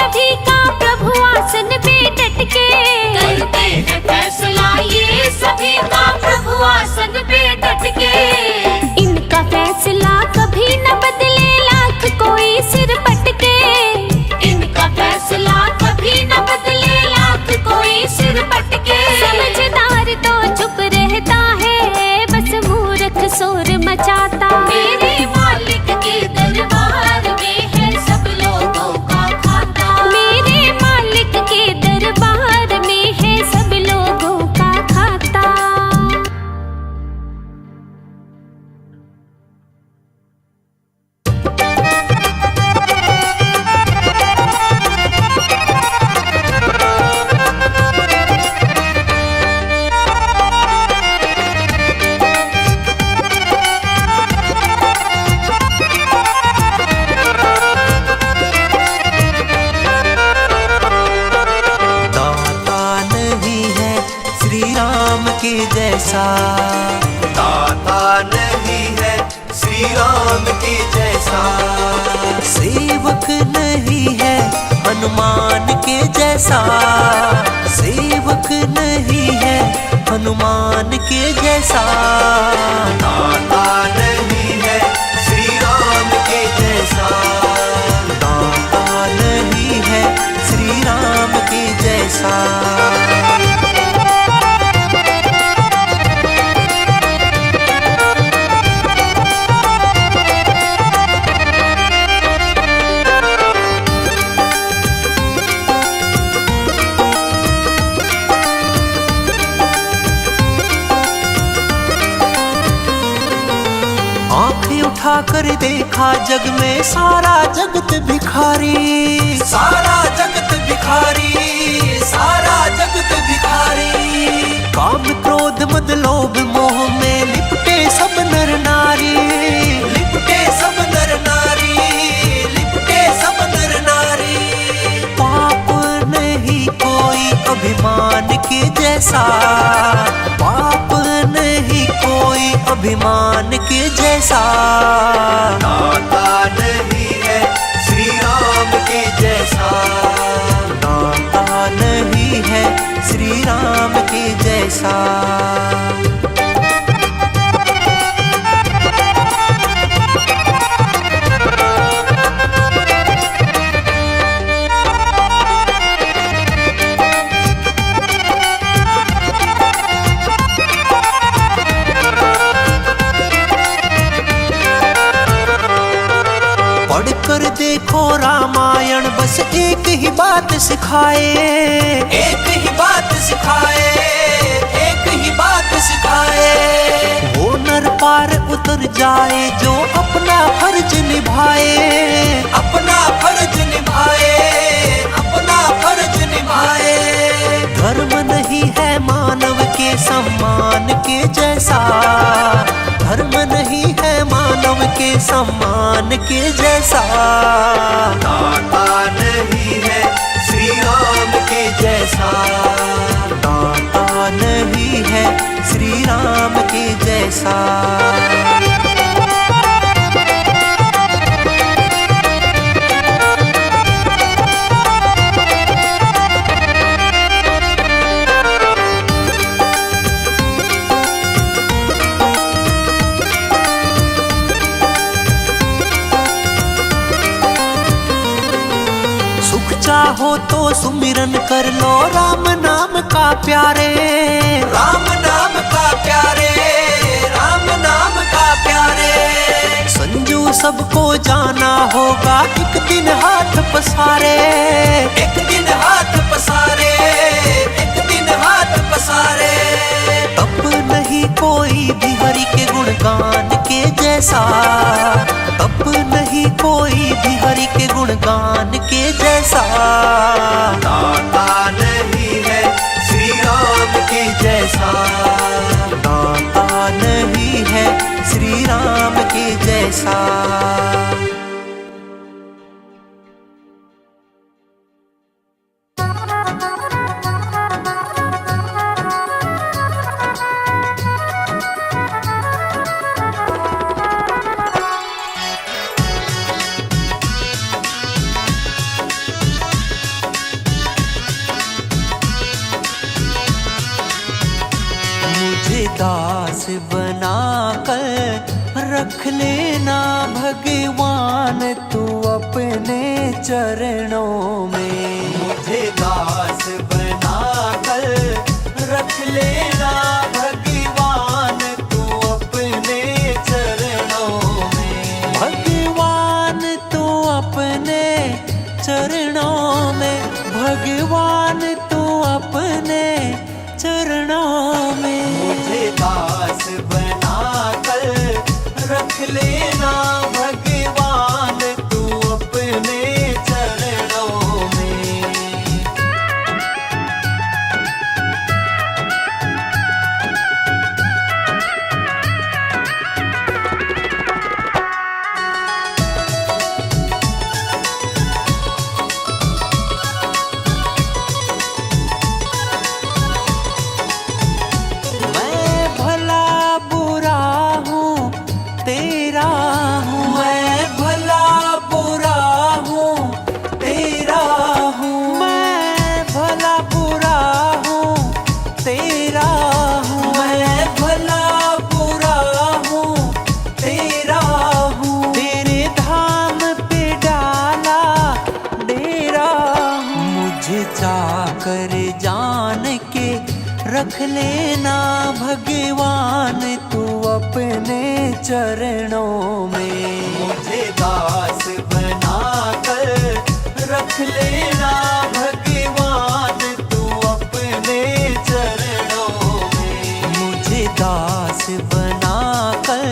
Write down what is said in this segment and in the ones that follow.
सभी का प्रभु आसन पे डट के, करते हैं फैसला ये सभी का प्रभु आसन पे डट के। इनका फैसला कभी न बदले लाख कोई सिर पटके, इनका फैसला कभी न बदले लाख कोई सिर पटके। समझदार तो चुप रहता है, बस मूर्ख शोर मचाता। मेरे मालिक के दरबार में है सब लोगों का खाता। मेरे मालिक के दरबार में है सब लोगों का खाता। दाता नहीं है श्री राम के जैसा, दाता नहीं है श्री राम के जैसा। सेवक नहीं है हनुमान के जैसा, सेवक नहीं है हनुमान के जैसा। दाता नहीं है श्री राम के जैसा, दाता नहीं है श्री राम के जैसा। आंखें उठाकर देखा जग में सारा जगत भिखारी, सारा जगत भिखारी, सारा जगत भिखारी। काम क्रोध मद लोभ मोह में लिपटे सब नर नारी, लिपटे सब नर नारी, लिपटे सब नर नारी। पाप नहीं कोई अभिमान के जैसा, पाप नहीं कोई अभिमान के जैसा। दाता नहीं है श्री राम के जैसा, दाता नहीं है श्री राम के जैसा। पढ़कर देखो रामायण बस एक ही बात सिखाए, एक ही बात सिखाए, एक ही बात सिखाए। वो नर पार उतर जाए जो अपना फर्ज निभाए, अपना फर्ज निभाए, अपना फर्ज निभाए। धर्म नहीं है मानव के सम्मान के जैसा, धर्म नहीं है मानव के सम्मान के जैसा। दाता नहीं है श्री राम के जैसा, दाता नहीं है श्री राम के जैसा। चाहो तो सुमिरन कर लो राम नाम का प्यारे, राम नाम का प्यारे, राम नाम का प्यारे। संजू सबको जाना होगा एक दिन हाथ पसारे, एक दिन हाथ पसारे, एक दिन हाथ पसारे। तप नहीं कोई भी हरि के गुणगान के जैसा, तप नहीं कोई भी हरि के गुणगान के जैसा। दाता नहीं है श्री राम के जैसा, दाता नहीं है श्री राम के जैसा। रख लेना भगवान तू अपने चरणों में। मुझे दास बना कर रख लेना भगवान तू अपने चरणों में। भगवान तू अपने चरणों में, भगवान तू अपने चरणों में। मुझे दास बना कर रख लेना भगवान तू अपने चरणों में। मैं भला बुरा हूँ तेरा हूँ, मैं भला बुरा हूँ तेरा हूँ, मैं भला बुरा हूँ तेरा हूँ, मैं भला बुरा हूँ तेरा हूँ। तेरे धाम पे डाला डेरा हूँ। मुझे चाकर जान के रख लेना भगवान तू अपने चरणों में। मुझे दास बना कर रख लेना भगवान तू अपने चरणों में। मुझे दास बना कर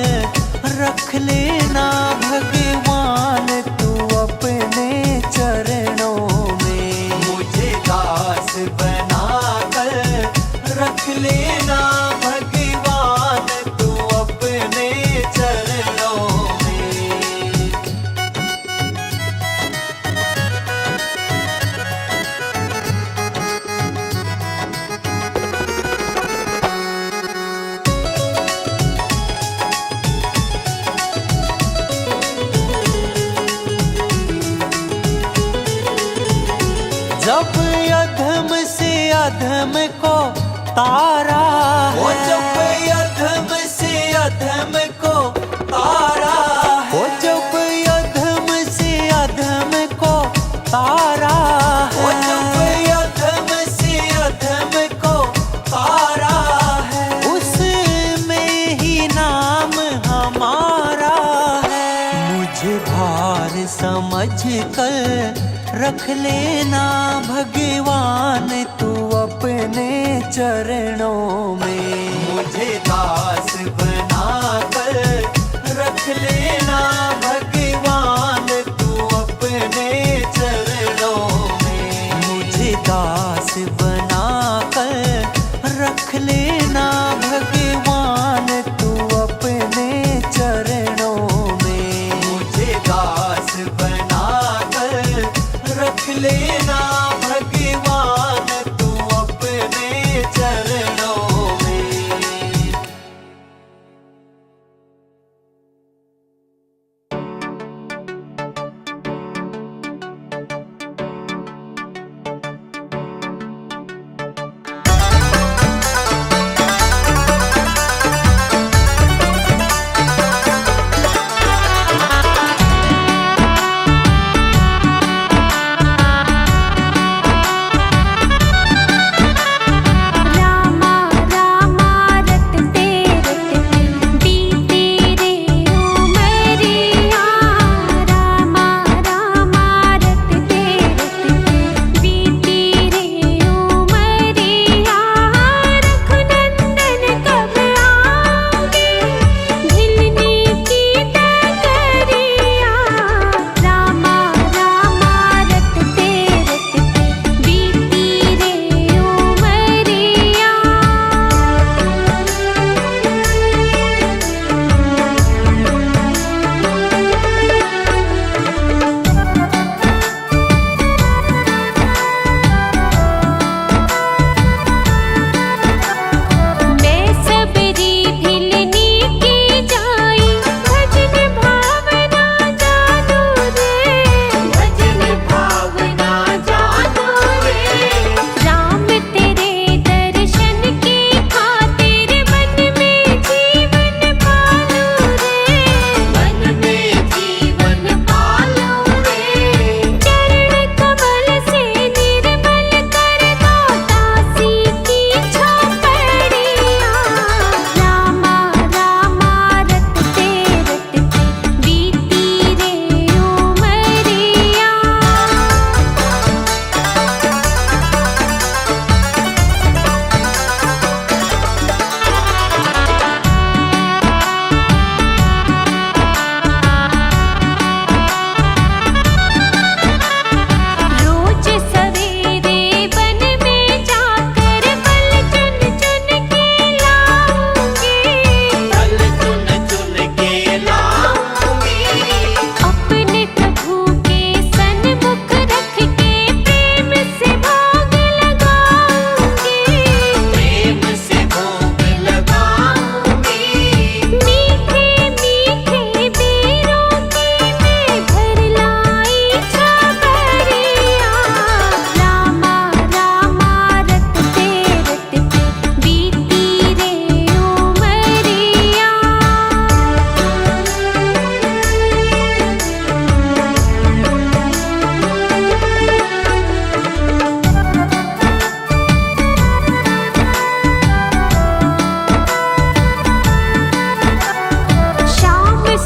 रख लेना भगवान तू अपने चरणों में। मुझे दास बना कर रख लेना भगवान तू अपने चरणों में। जब अधम से अधम को तारा है, जब अधम से अधम को तारा है, जब अधम से अधम को तारा है, जब अधम से अधम को तारा है, उसमें ही नाम हमारा है। मुझे भार समझ कर रख लेना भगवान तू अपने चरणों में। मुझे दास बना कर रख लेना भगवान तू अपने चरणों में। मुझे दास बना कर रख लेना भगवान तू अपने चरणों में। मुझे दास बना कर रख लेना भगवान तू अपने चरणों में। 「 चरणों में। चरणों में। चरणों में। चरणों में। चरणों में। चरणों में। चरणों में। चरणों में। चरणों में। चरणों में। चरणों में। चरणों में। चरणों में। चरणों में।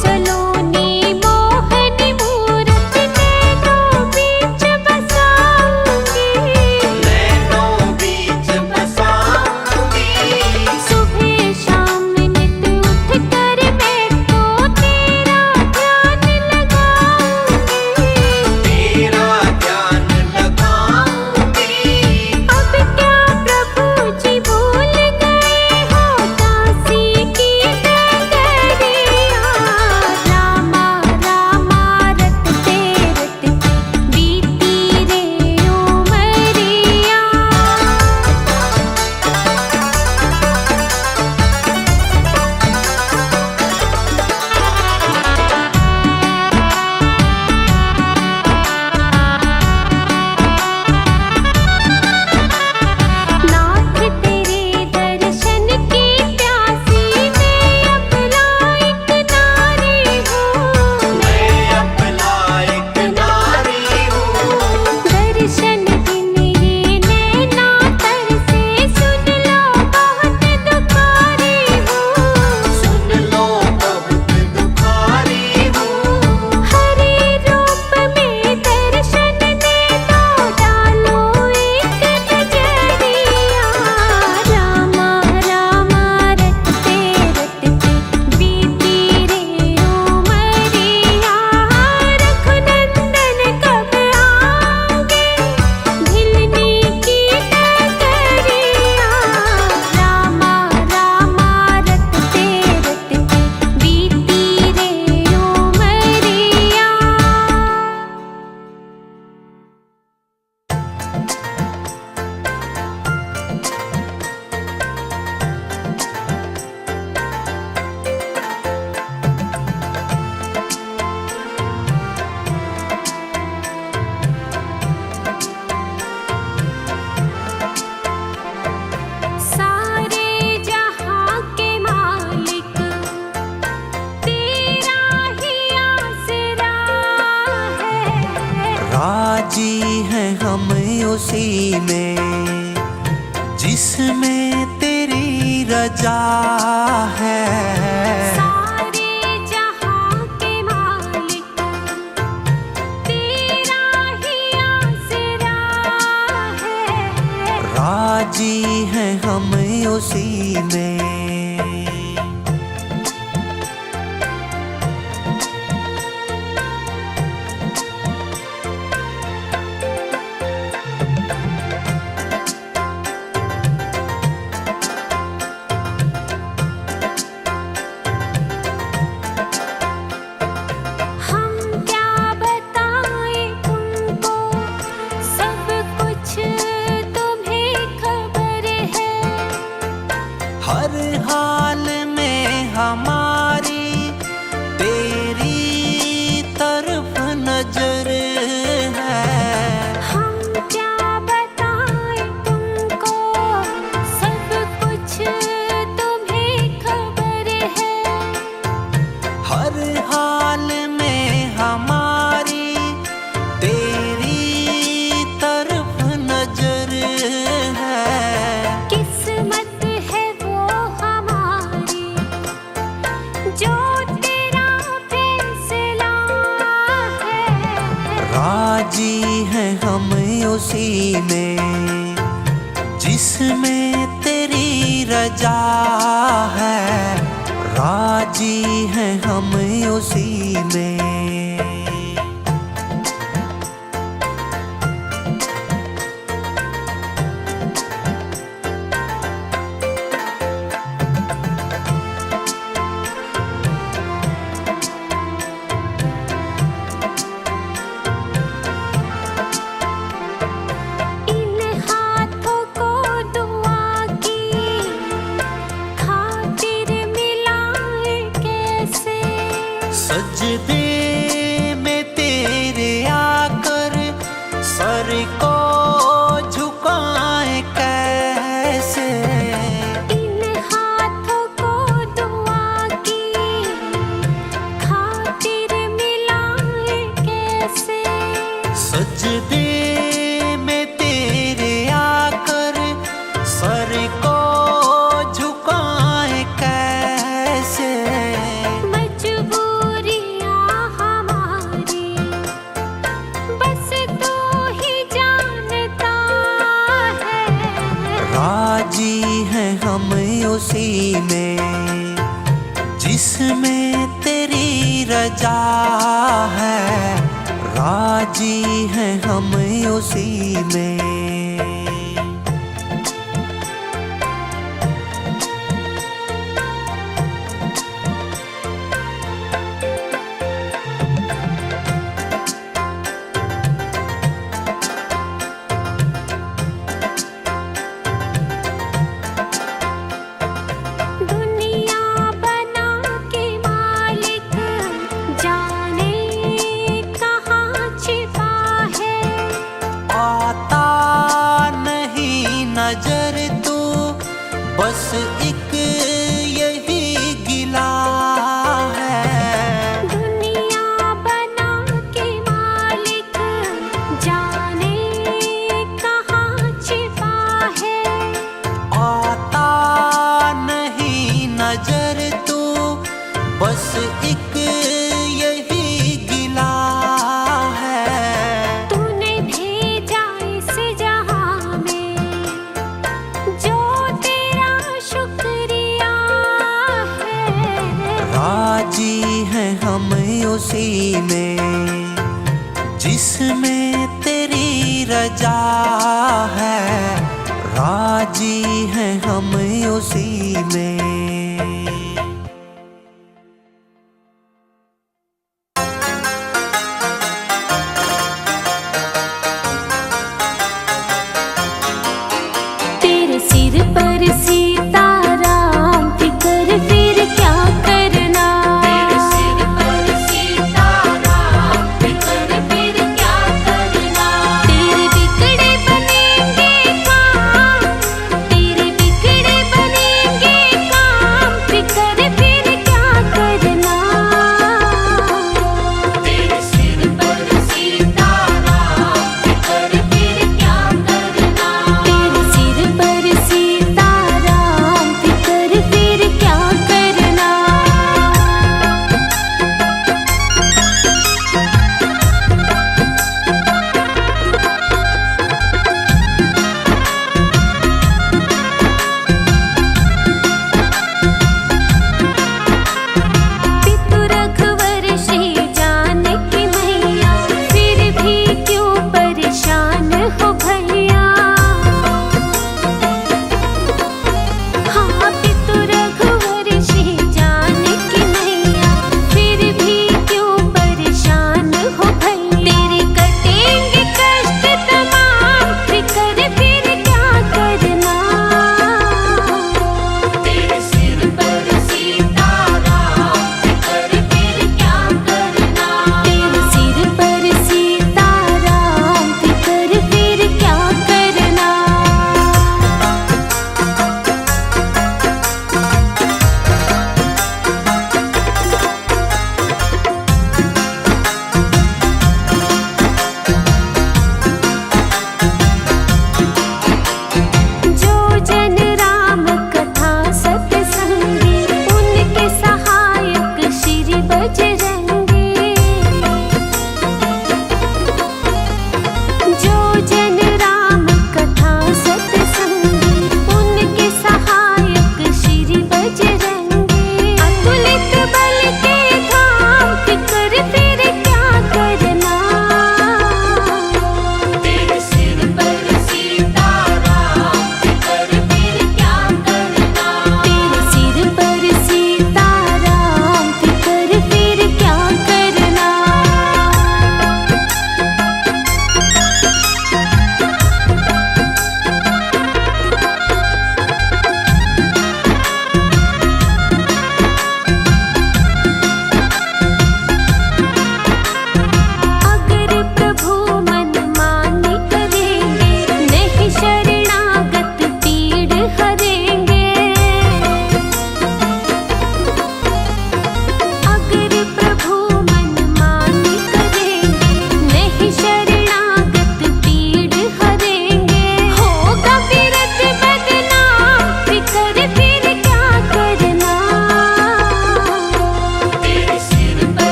सलोनी मोहनी मूरत नैनों बीच बसाऊंगी, नैनों बीच बसाऊंगी। सुबह शाम नित उठ कर मैं तो तेरा ध्यान लगाऊंगी, तेरा ध्यान लगाऊंगी। अब क्या प्रभु जी भूल गए हो दासी की डगरिया, रामा रामा रटते रटते बीती रे उमरिया। नाथ तेरे दर्शन की प्यासी मैं अपना एक नारी हूँ, मैं अपना एक नारी हूँ। दर्शन बिन ये नैना तरसे सुन लो बहुत दुखारी हूँ, सुन लो बहुत दुखारी हूँ। हरे रूप में दर्शन दे दो डालो एक नजरिया, रामा रामा रटते रटते बीती रे उमरिया। रघुनंदन कब आओगे भिलने की डगरिया, रामा रामा रटते रटते बीती रे उमरिया। सारे जहां के मालिक तेरा ही आसरा है, राजी हैं हम उसी में जिसमें तेरी रजा है। सारे जहां के मालिक तेरा ही आसरा है, राजी हैं हम उसी में। हम क्या बताएं तुमको सब कुछ तुम्हें खबर है, हर हाल में हमारी तेरी तरफ नजर है। हम क्या बताएं तुमको सब कुछ तुम्हें खबर है, हर हाल में हमारी तेरी तरफ नजर है। किस्मत है वो हमारी जो तेरा फैसला है, राजी हैं हम उसी में जिसमें तेरी रजा है। राजी हैं हम उसी में। इन हाथों को दुआ की खातिर मिलाए कैसे, सजदे में तेरे आकर सर को झुकाए कैसे। इन हाथों को दुआ की खातिर मिलाए कैसे, सजदे में तेरे आकर सर को झुकाए कैसे। मजबूर रजा है, राजी हैं हम उसी में। नजर तो बस एक यही गिला है। दुनिया बना के मालिक जाने कहाँ छिपा है। आता नहीं नजर तो बस एक यही गिला है। तूने भेजा इस जहां में जो तेरा शुक्रिया है। राजी हैं हम उसी में जिसमें तेरी रजा है, राजी हैं हम उसी में। तेरे सिर पर सीताराम फिकर फिर क्या करना। तेरे सिर पर सीताराम फिकर फिर क्या करना। तेरे बिगड़े बनेंगे काम, तेरे बिगड़े बनेंगे काम।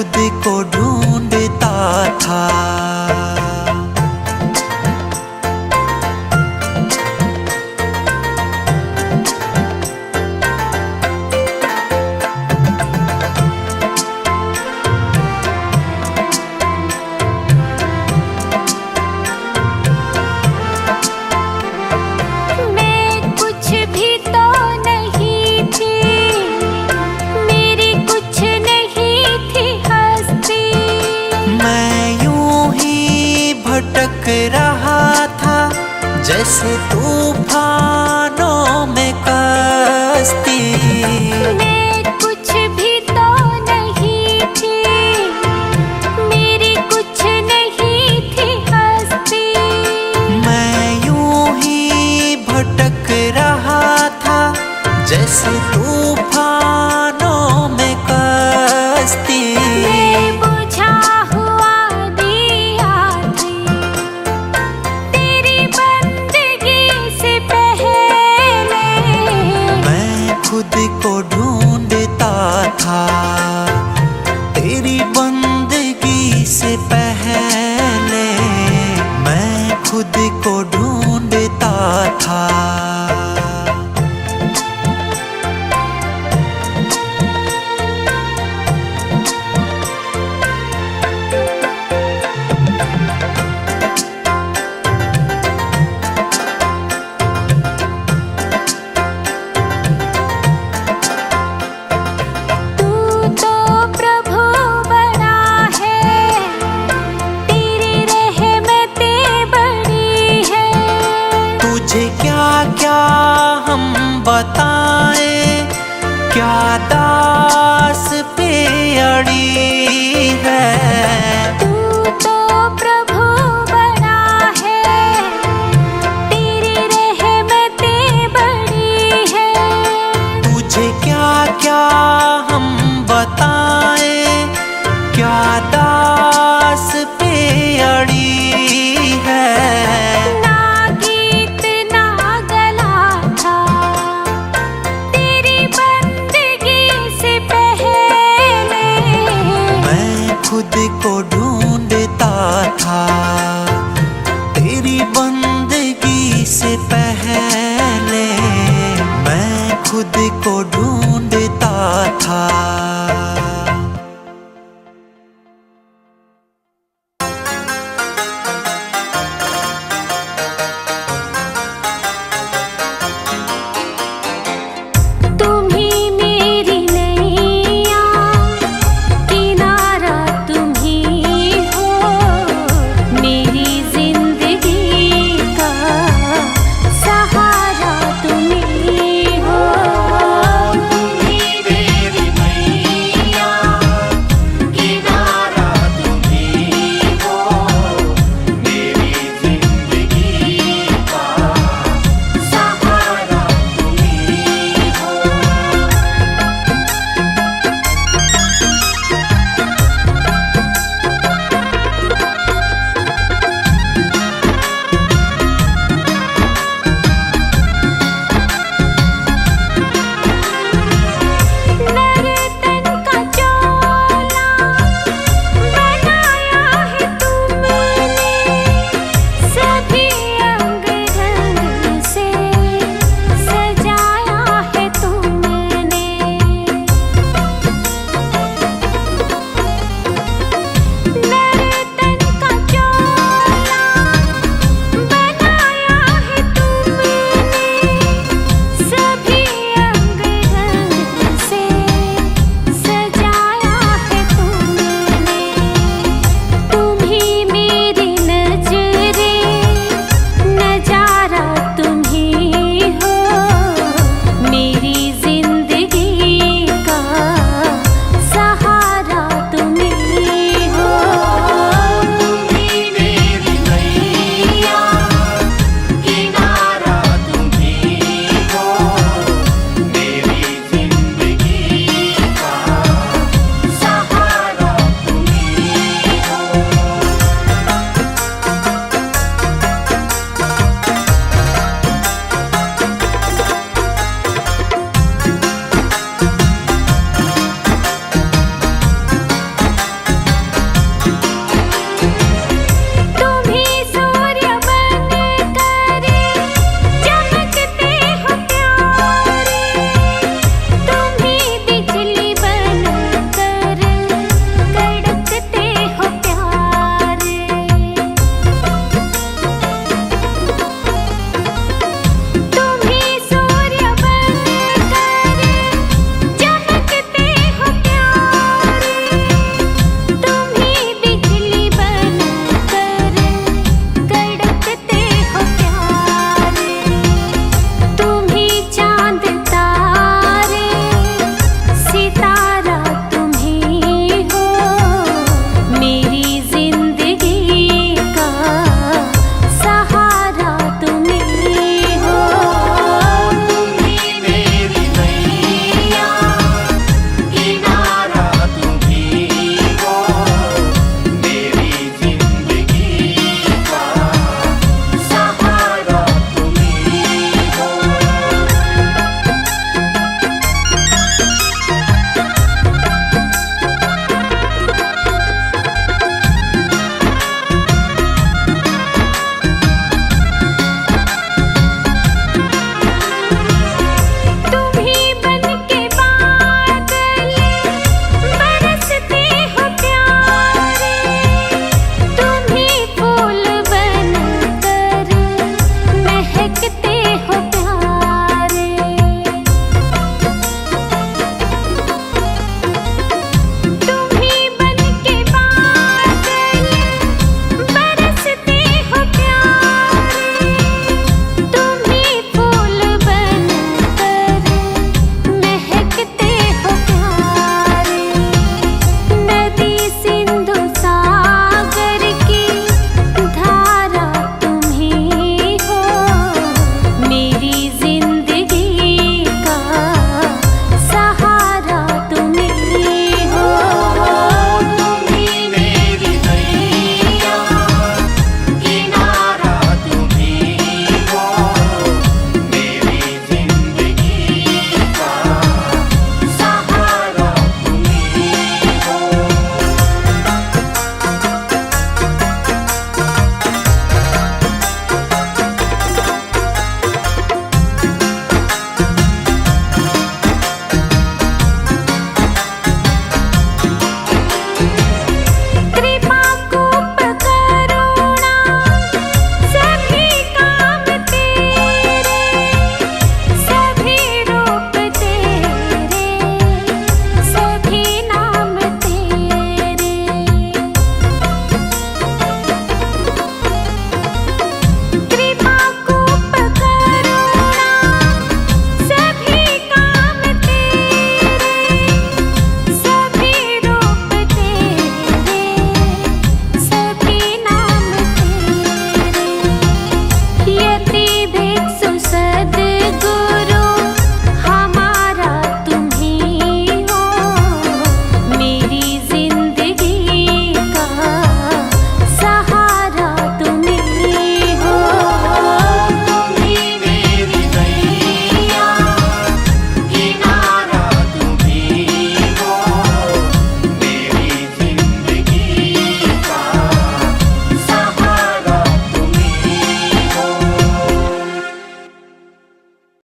खुद को ढूंढता था। भटक रहा था जैसे